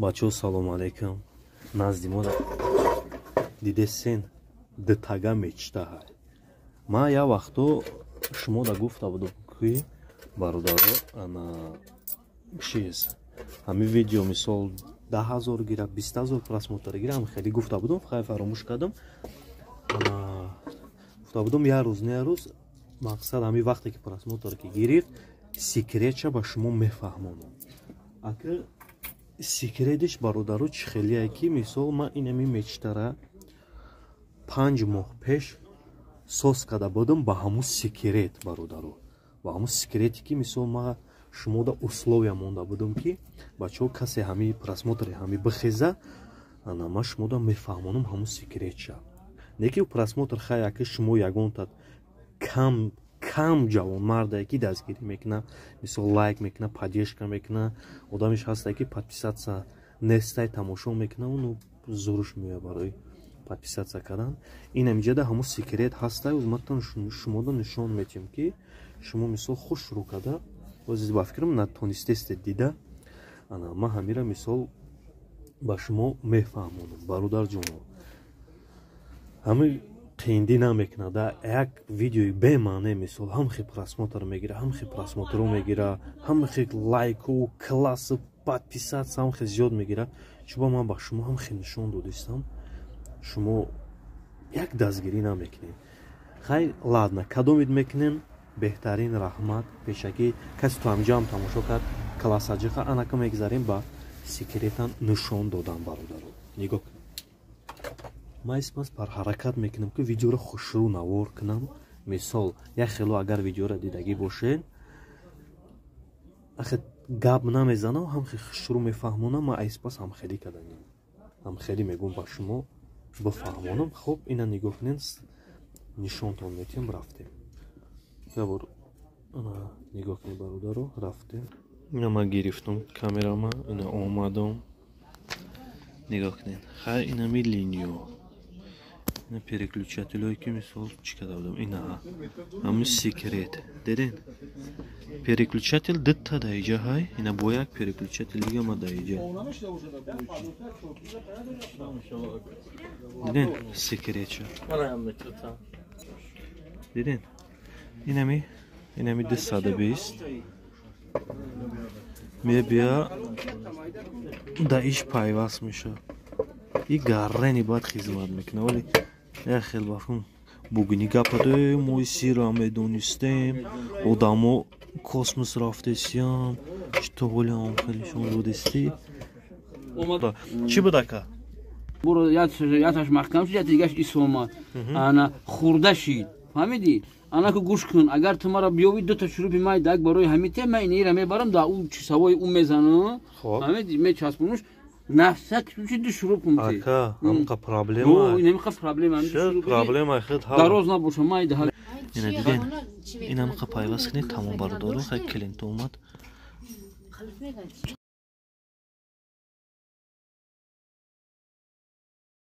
Бачо, салом алейкум. Назди мода дидесен дтага мечта. Ма я вақто шумо да гуфта будам ки бародаро ана чиз ҳами видео мисол 10,000 гира 20,000 просмотр гира ҳам хеле гуфта будам, хай фаромӯш кардам. Ана гуфта будам я рӯз не рӯз мақсад ҳами вақте ки просмотр ки гирифт секретша ба шумо мефаҳмонам. Ака секретиш бародаро чӣ хеле ки мисол ман инами мечтара 5 моҳ пеш соз карда будам ба ҳамун секрет бародаро. Ба ҳамун секрети ки мисол ман шумо да условия монда будам ки бачаҳо касе ҳами просмотри ҳами бихеза ана ман шумо да мефаҳмонам ҳамун секретша. Не ки просмотр хай ака шумо ягонта кам ҷавон мардае ки дастгирӣ мекуна, мисол лайк мекуна, поддержка мекуна, одамиш ҳастае ки подписатсия нестай тамошо мекуна, ону зӯруш меояд барои подписатсия кардан. Инамиҷада ҳамун секрет ҳастае, ӯзматан шумода нишон метиҳем ки шумо мисол худ шурӯъ карда ози ба фикрам натонистестед дида ана ман ҳамира мисол ба шумо мефаҳмонам. Бародарҷоно ҳами қиндӣ намекунад, як видеои бемаъне мисол ҳамхи просмотр мегира, ҳамхи просмотрро мегира, ҳамхи лайку, классу, подписатсия ҳамхи зиёд мегира. Чуба ман ба шумо ҳамхи нишон додистам, шумо як дастгирӣ намекунед. Хай ладна кадомид мекунем беҳтарин раҳмат пешакӣ каси то ҳамҷам тамошо кард классаҷиқа анака мегзарем ба секретан нишон додан бародаро. Нигоҳ кунед. Ман исмас бар ҳаракат мекунам ки видеоро хушрӯ навор кунам. Мисол як хело агар видеоро дидагӣ бошед ахе гап намезанам, ҳамхи хушрӯ мефаҳмонам. Ман айспас ҳамхелӣ карданам, ҳамхелӣ мегӯям ба шумо бифаҳмонам. Хуб ина нигоҳ кунед, нишонтон метиҳам, рафтем. Ябор ана нигоҳ кунед бародаро, рафтем. Ина ман гирифтам камерама, ина омадам. Нигоҳ кунед. Хай инами линиё ина переключателое ки мисол чӣ карда будам, ина ҳамин секрет диден. Переключатель дитта даиҷа ҳай, ина бо як переключатель дига ма даиҷа. Диден секретша. Диден. Инами 220 мебия да иш пайваст меша. И гаррени баъд хизмат мекуна, вале як хел бафҳум бугини гапа дорем, мо сирра медонистем, одамо космос рафтесиям, чито ҳолиам хелишон додисти. Чӣ буд ака? Буро яташ маҳкам шид, дигаш исомад. Ана хурда шид. Фаҳмидӣ? Ана ку гӯш кун, агар ту маро биёвӣ дута чӯрупи май даг барои ҳамите ман инира мебарам да ӯ савои ӯ мезанам. Фаҳмидӣ? Мечаспонуш нафсак чиди шуруп кун ти. Ака, ҳамқа проблема. Инамиқа проблема. Проблема хед ҳал. Дароз набоша май да ҳал. Ина диден. Инамиқа пайваст кунед, тамом бародаро, хай клиент омад.